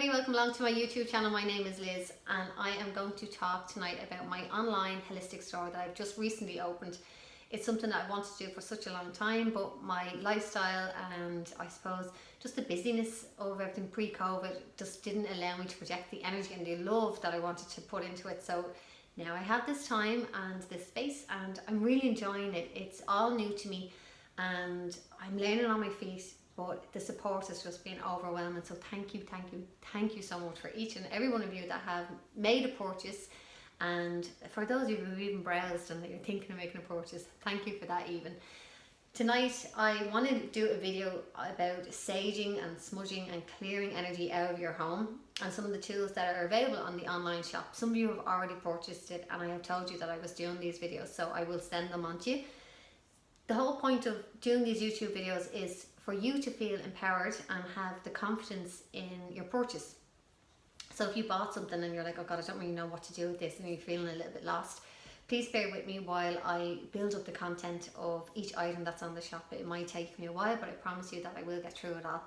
Hi, welcome along to my YouTube channel. My name is Liz and I am going to talk tonight about my online holistic store that I've just recently opened. It's something that I wanted to do for such a long time, but my lifestyle and I suppose just the busyness of everything pre-COVID just didn't allow me to project the energy and the love that I wanted to put into it. So now I have this time and this space and I'm really enjoying it. It's all new to me and I'm learning on my feet, but the support has just been overwhelming. So thank you so much for each and every one of you that have made a purchase, and for those of you who've even browsed and you're thinking of making a purchase, thank you for that even. Tonight I want to do a video about saging and smudging and clearing energy out of your home and some of the tools that are available on the online shop. Some of you have already purchased it and I have told you that I was doing these videos, so I will send them on to you. The whole point of doing these YouTube videos is for you to feel empowered and have the confidence in your purchase. So if you bought something and you're like, oh God, I don't really know what to do with this, and you're feeling a little bit lost, please bear with me while I build up the content of each item that's on the shop. It might take me a while, but I promise you that I will get through it all.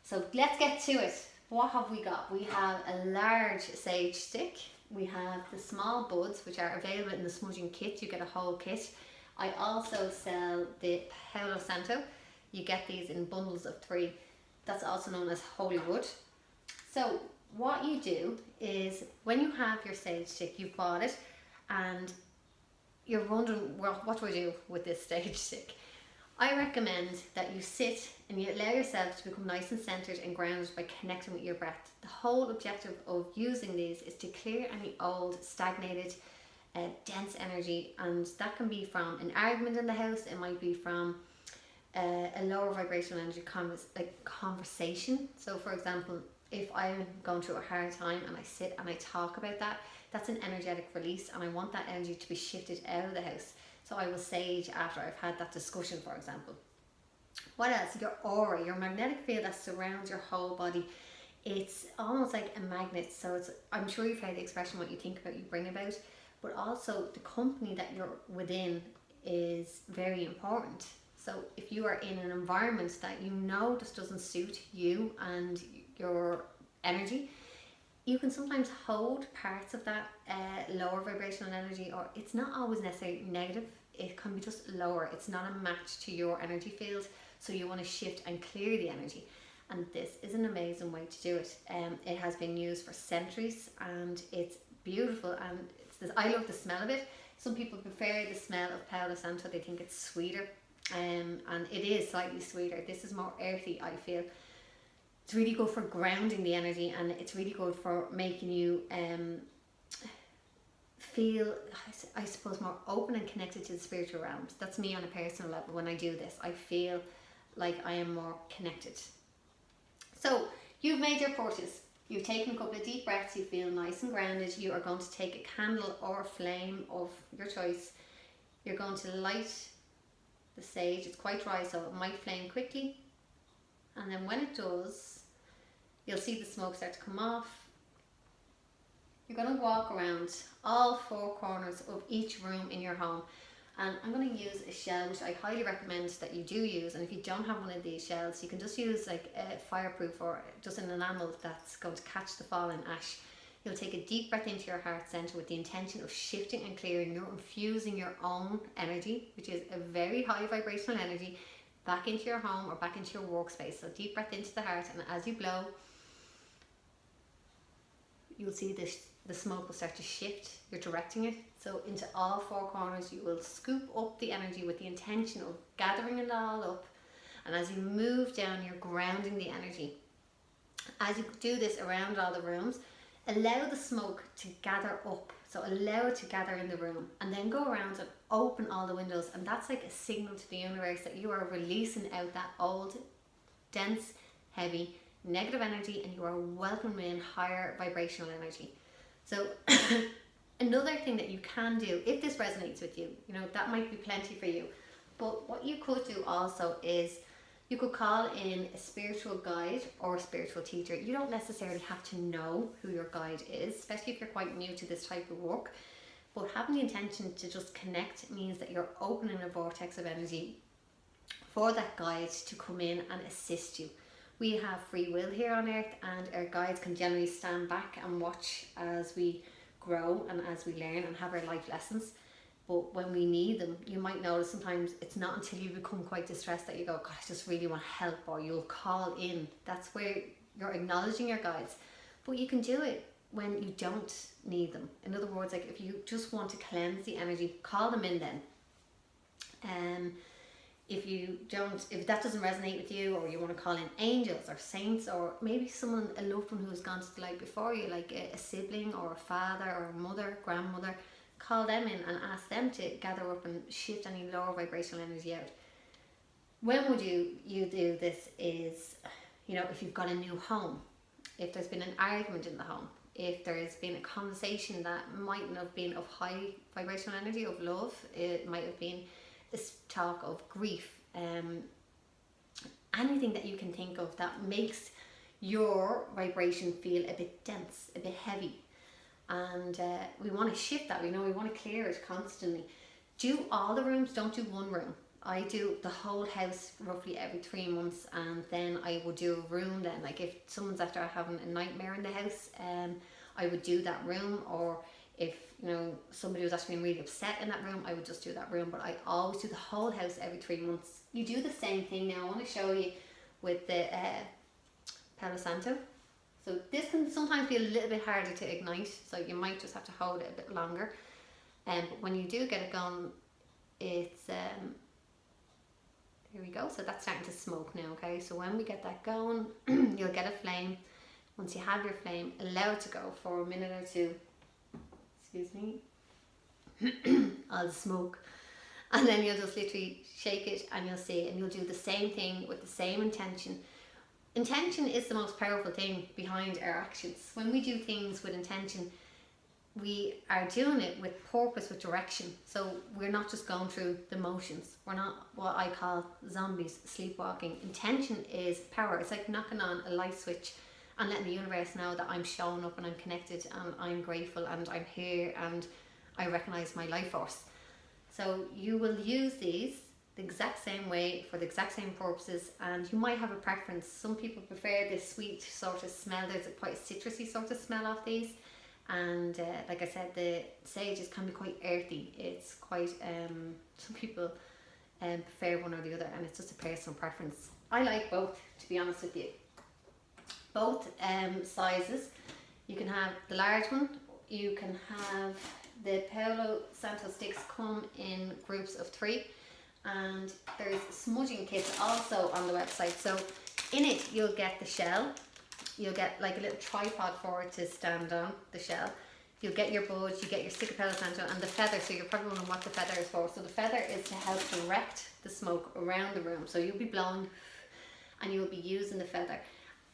So let's get to it. What have we got? We have a large sage stick. We have the small buds, which are available in the smudging kit. You get a whole kit. I also sell the palo santo. You get these in bundles of 3. That's also known as holy wood. So what you do is when you have your sage stick, you've bought it and you're wondering, well, what do I do with this sage stick? I recommend that you sit and you allow yourself to become nice and centered and grounded by connecting with your breath. The whole objective of using these is to clear any old, stagnated, dense energy, and that can be from an argument in the house. It might be from a lower vibrational energy conversation. So for example, if I'm going through a hard time and I sit and I talk about that, that's an energetic release and I want that energy to be shifted out of the house. So I will sage after I've had that discussion, for example. What else? Your aura, your magnetic field that surrounds your whole body. It's almost like a magnet. So it's, I'm sure you've heard the expression, what you think about, you bring about. But also the company that you're within is very important. So if you are in an environment that you know just doesn't suit you and your energy, you can sometimes hold parts of that lower vibrational energy, or it's not always necessarily negative, it can be just lower. It's not a match to your energy field, so you want to shift and clear the energy. And this is an amazing way to do it. It has been used for centuries and it's beautiful, and I love the smell of it. Some people prefer the smell of Palo Santo, they think it's sweeter, and it is slightly sweeter. This is more earthy, I feel. It's really good for grounding the energy, and it's really good for making you feel, I suppose, more open and connected to the spiritual realms. That's me on a personal level. When I do this, I feel like I am more connected. So you've made your purchase. You've taken a couple of deep breaths, you feel nice and grounded. You are going to take a candle or a flame of your choice. You're going to light the sage. It's quite dry, so it might flame quickly. And then when it does, you'll see the smoke start to come off. You're going to walk around all 4 corners of each room in your home. And I'm going to use a shell, which I highly recommend that you do use. And if you don't have one of these shells, you can just use like a fireproof or just an enamel that's going to catch the fallen ash. You'll take a deep breath into your heart center with the intention of shifting and clearing. You're infusing your own energy, which is a very high vibrational energy, back into your home or back into your workspace. So deep breath into the heart, and as you blow, you'll see the smoke will start to shift. You're directing it. So into all 4 corners, you will scoop up the energy with the intention of gathering it all up. And as you move down, you're grounding the energy. As you do this around all the rooms, allow the smoke to gather up. So allow it to gather in the room, and then go around and open all the windows. And that's like a signal to the universe that you are releasing out that old, dense, heavy, negative energy, and you are welcoming in higher vibrational energy. So another thing that you can do, if this resonates with you, you know, that might be plenty for you. But what you could do also is you could call in a spiritual guide or a spiritual teacher. You don't necessarily have to know who your guide is, especially if you're quite new to this type of work. But having the intention to just connect means that you're opening a vortex of energy for that guide to come in and assist you. We have free will here on earth, and our guides can generally stand back and watch as we grow and as we learn and have our life lessons. But when we need them, you might notice sometimes it's not until you become quite distressed that you go, God, I just really want help, or you'll call in. That's where you're acknowledging your guides. But you can do it when you don't need them. In other words, like if you just want to cleanse the energy, call them in then. If that doesn't resonate with you, or you want to call in angels or saints, or maybe someone, a loved one who has gone to the light before you, like a sibling or a father or a mother, grandmother, call them in and ask them to gather up and shift any lower vibrational energy out. When would you do this is, if you've got a new home, if there's been an argument in the home, if there's been a conversation that mightn't have been of high vibrational energy, of love, it might have been this talk of grief, anything that you can think of that makes your vibration feel a bit dense, a bit heavy. And we want to shift that, we want to clear it constantly. Do all the rooms, don't do one room. I do the whole house roughly every 3 months, and then I would do a room then. Like if someone's after having a nightmare in the house, I would do that room. Or if somebody was actually being really upset in that room, I would just do that room. But I always do the whole house every 3 months. You do the same thing now. I want to show you with the palo santo. So this can sometimes be a little bit harder to ignite, so you might just have to hold it a bit longer. But when you do get it going, it's here we go. So that's starting to smoke now, okay? So when we get that going, you'll get a flame. Once you have your flame, allow it to go for a minute or two. Excuse me. I'll smoke. And then you'll just literally shake it and you'll see it, and you'll do the same thing with the same intention. Intention is the most powerful thing behind our actions. When we do things with intention, we are doing it with purpose, with direction. So we're not just going through the motions. We're not what I call zombies sleepwalking. Intention is power. It's like knocking on a light switch and letting the universe know that I'm showing up and I'm connected and I'm grateful and I'm here and I recognize my life force. So you will use these the exact same way for the exact same purposes, and you might have a preference. Some people prefer this sweet sort of smell. There's quite a citrusy sort of smell off these, and like I said, the sages can be quite earthy. It's quite some people prefer one or the other, and it's just a personal preference. I like both, to be honest with you. Both sizes. You can have the large one, you can have the palo santo sticks come in groups of 3. And there's smudging kits also on the website. So in it you'll get the shell, you'll get like a little tripod for it to stand on, the shell. You'll get your buds, you get your stick of palo santo and the feather. So you're probably wondering what the feather is for. So the feather is to help direct the smoke around the room. So you'll be blowing and you'll be using the feather.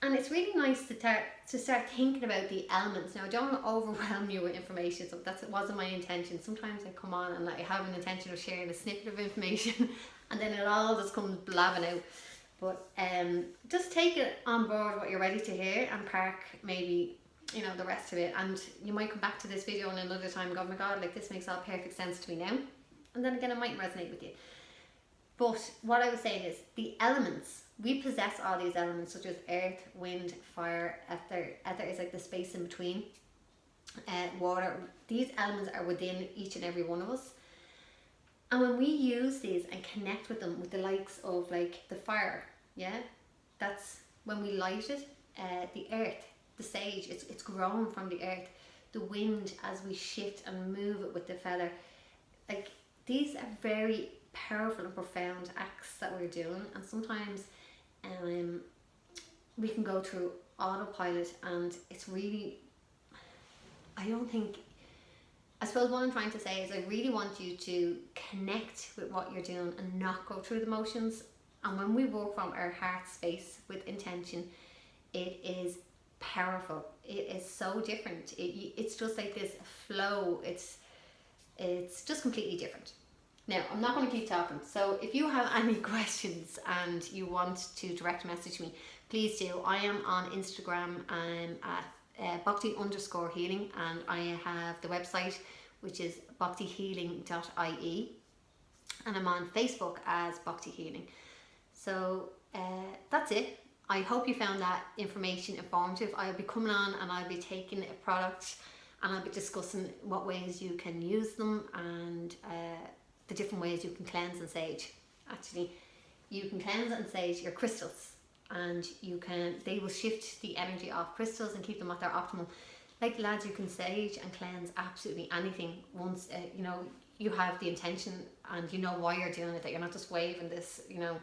And it's really nice to start thinking about the elements. Now, I don't want to overwhelm you with information, so that wasn't my intention. Sometimes I come on and I have an intention of sharing a snippet of information and then it all just comes blabbing out. But just take it on board what you're ready to hear and park maybe, the rest of it. And you might come back to this video in another time and go, oh my God, like this makes all perfect sense to me now. And then again, it might resonate with you. But what I was saying is the elements. We possess all these elements such as earth, wind, fire, ether. Ether is like the space in between. Water. These elements are within each and every one of us. And when we use these and connect with them, with the likes of like the fire, that's when we light it. The earth, the sage, it's grown from the earth. The wind, as we shift and move it with the feather. Like these are very powerful and profound acts that we're doing, and sometimes we can go through autopilot, and it's really, I suppose what I'm trying to say is I really want you to connect with what you're doing and not go through the motions. And when we work from our heart space with intention, it is powerful. It is so different. It's just like this flow. It's just completely different. Now, I'm not going to keep talking. So if you have any questions and you want to direct message me, please do. I am on Instagram. I'm at bhakti_healing, and I have the website, which is bhaktihealing.ie, and I'm on Facebook as Bhakti Healing. So that's it. I hope you found that information informative. I'll be coming on and I'll be taking a product and I'll be discussing what ways you can use them and the different ways you can cleanse and sage. Actually, you can cleanse and sage your crystals, and they will shift the energy off crystals and keep them at their optimal. Like lads, you can sage and cleanse absolutely anything once you know you have the intention and you know why you're doing it, that you're not just waving this, you know,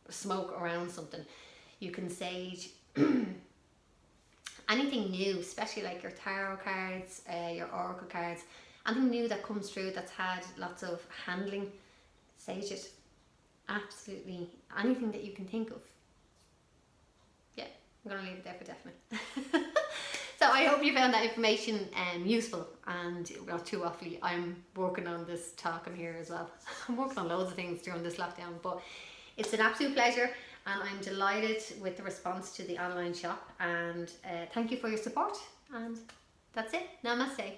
smoke around something. You can sage anything new, especially like your tarot cards, your oracle cards, anything new that comes through that's had lots of handling, sage it. Absolutely anything that you can think of. Yeah, I'm going to leave it there for definite. So I hope you found that information useful, and not too awfully. I'm working on this talking here as well. I'm working on loads of things during this lockdown, but it's an absolute pleasure, and I'm delighted with the response to the online shop, and thank you for your support, and that's it. Namaste.